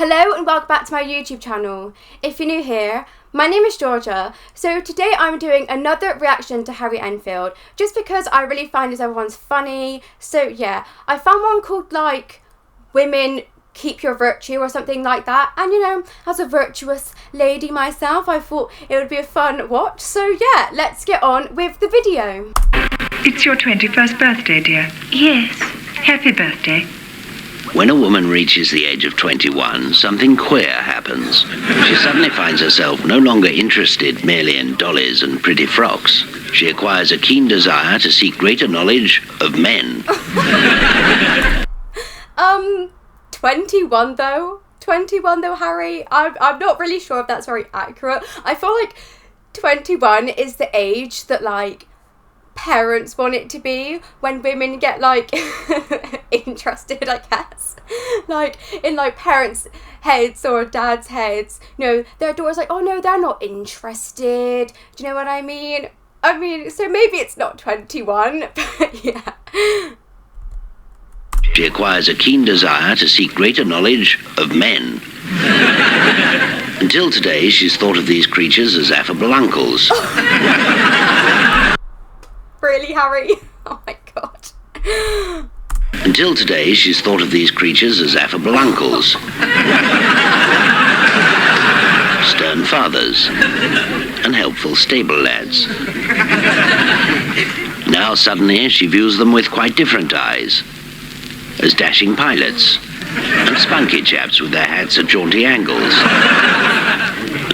Hello and welcome back to my YouTube channel. If you're new here, my name is Georgia. So today I'm doing another reaction to Harry Enfield, just because I really find this everyone's funny. So yeah, I found one called like Women Keep Your Virtue or something like that. And you know, as a virtuous lady myself, I thought it would be a fun watch. So yeah, let's get on with the video. It's your 21st birthday, dear. Yes. Happy birthday. When a woman reaches the age of 21, something queer happens. She suddenly finds herself no longer interested merely in dollies and pretty frocks. She acquires a keen desire to seek greater knowledge of men. 21 though? 21 though, Harry? I'm not really sure if that's very accurate. I feel like 21 is the age that like parents want it to be when women get like interested, I guess, like in like parents' heads or dads' heads. You know, their daughter's like, oh no, they're not interested. Do you know what I mean? So maybe it's not 21, but yeah. She acquires a keen desire to seek greater knowledge of men. Until today, she's thought of these creatures as affable uncles. Really, Harry? Oh my god. Until today, she's thought of these creatures as affable uncles, stern fathers, and helpful stable lads. Now suddenly she views them with quite different eyes, as dashing pilots and spunky chaps with their hats at jaunty angles.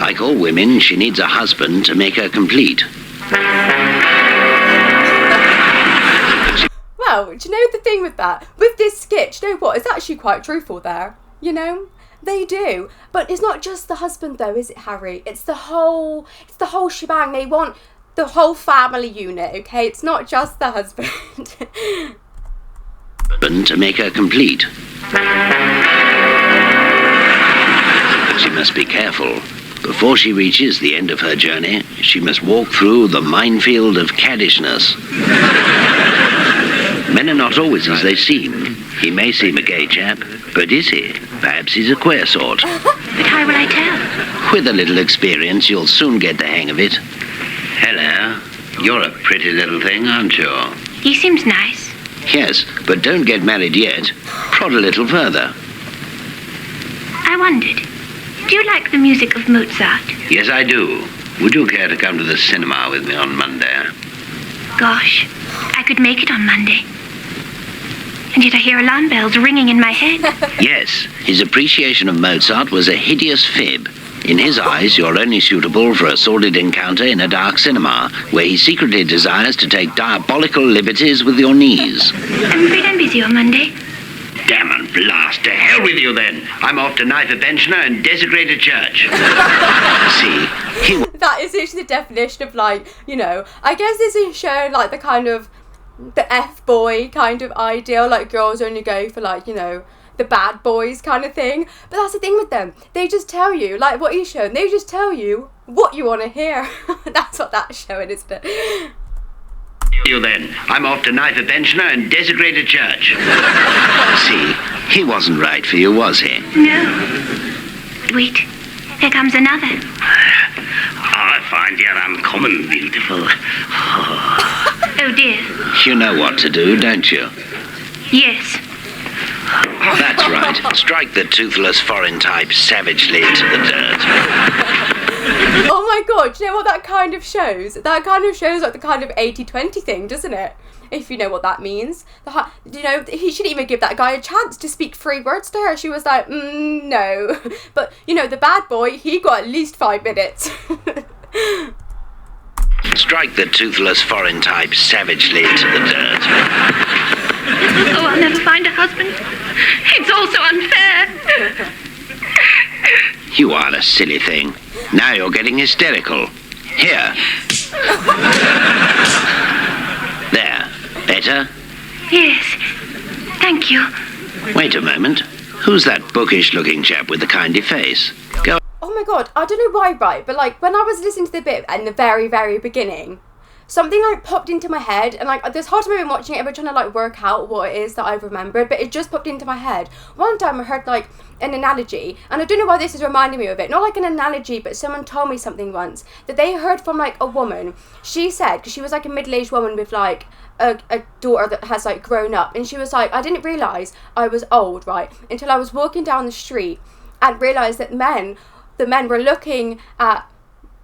Like all women, she needs a husband to make her complete. Well, do you know the thing with that? With this sketch, you know what? It's actually quite truthful there. You know? They do. But it's not just the husband though, is it, Harry? It's the whole shebang. They want the whole family unit, okay? It's not just the husband. To make her complete. But she must be careful. Before she reaches the end of her journey, she must walk through the minefield of caddishness. Men are not always as they seem. He may seem a gay chap, but is he? Perhaps he's a queer sort. But how will I tell? With a little experience, you'll soon get the hang of it. Hello. You're a pretty little thing, aren't you? He seems nice. Yes, but don't get married yet. Prod a little further. I wondered, do you like the music of Mozart? Yes, I do. Would you care to come to the cinema with me on Monday? Gosh, I could make it on Monday. And yet I hear alarm bells ringing in my head. Yes, his appreciation of Mozart was a hideous fib. In his eyes, you're only suitable for a sordid encounter in a dark cinema, where he secretly desires to take diabolical liberties with your knees. I'm afraid I'm busy on Monday. Damn and blast, to hell with you then. I'm off to knife a pensioner and desecrate a church. See, that is literally the definition of like, you know, I guess this is showing like the kind of the F-boy kind of ideal, like girls only go for like, you know, the bad boys kind of thing. But that's the thing with them. They just tell you, like what he's showing, they just tell you what you want to hear. That's what that's showing, isn't it? You then. I'm off to knife a pensioner and desecrate a church. See, he wasn't right for you, was he? No. Wait, there comes another. I find you uncommon beautiful. Oh dear. You know what to do, don't you? Yes. That's right. Strike the toothless foreign type savagely into the dirt. Oh my god, do you know what that kind of shows? That kind of shows like the kind of 80-20 thing, doesn't it? If you know what that means. You know, he shouldn't even give that guy a chance to speak 3 words to her. She was like, no. But, you know, the bad boy, he got at least 5 minutes. Strike the toothless foreign type savagely into the dirt. Oh, I'll never find a husband. It's all so unfair. You are a silly thing. Now you're getting hysterical. Here. There. Better? Yes. Thank you. Wait a moment. Who's that bookish-looking chap with the kindly face? Go. Oh my god, I don't know why, right? But like when I was listening to the bit in the very, very beginning, something like popped into my head, and like this whole time I've been watching it, I've been trying to like work out what it is that I've remembered, but it just popped into my head. One time I heard like an analogy, and I don't know why this is reminding me of it, not like an analogy, but someone told me something once that they heard from like a woman. She said, because she was like a middle-aged woman with like a daughter that has like grown up, and she was like, I didn't realise I was old, right, until I was walking down the street and realised that the men were looking at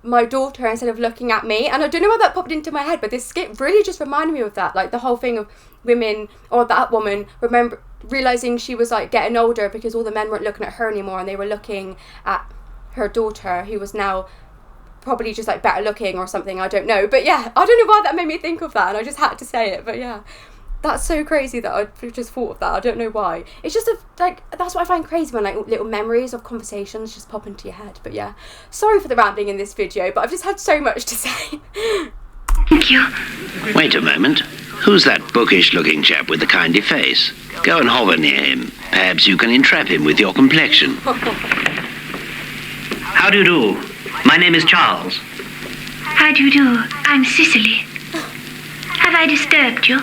my daughter instead of looking at me. And I don't know why that popped into my head, but this skit really just reminded me of that, like the whole thing of women, or that woman realizing she was like getting older because all the men weren't looking at her anymore and they were looking at her daughter, who was now probably just like better looking or something, I don't know. But yeah, I don't know why that made me think of that, and I just had to say it. But yeah, that's so crazy that I just thought of that. I don't know why. It's just like, that's what I find crazy, when like little memories of conversations just pop into your head. But yeah, sorry for the rambling in this video, but I've just had so much to say. Thank you. Wait a moment. Who's that bookish-looking chap with the kindly face? Go and hover near him. Perhaps you can entrap him with your complexion. How do you do? My name is Charles. How do you do? I'm Cicely. Have I disturbed you?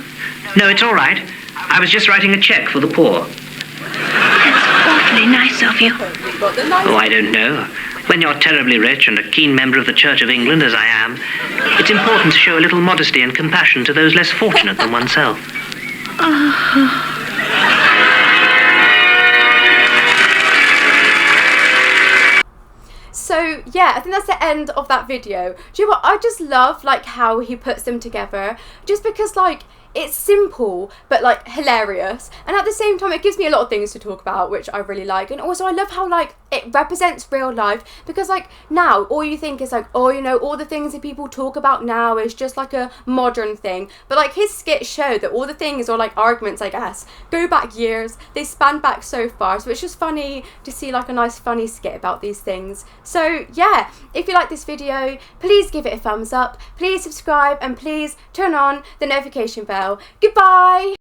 No, it's all right. I was just writing a check for the poor. That's awfully nice of you. Oh, I don't know. When you're terribly rich and a keen member of the Church of England, as I am, it's important to show a little modesty and compassion to those less fortunate than oneself. So yeah, I think that's the end of that video. Do you know what? I just love like how he puts them together, just because like it's simple but like hilarious, and at the same time it gives me a lot of things to talk about, which I really like. And also I love how like it represents real life, because like now all you think is like, oh, you know, all the things that people talk about now is just like a modern thing, but like his skits show that all the things, or like arguments I guess, go back years, they span back so far. So it's just funny to see like a nice funny skit about these things. So yeah, if you like this video, please give it a thumbs up, please subscribe, and please turn on the notification bell. Goodbye.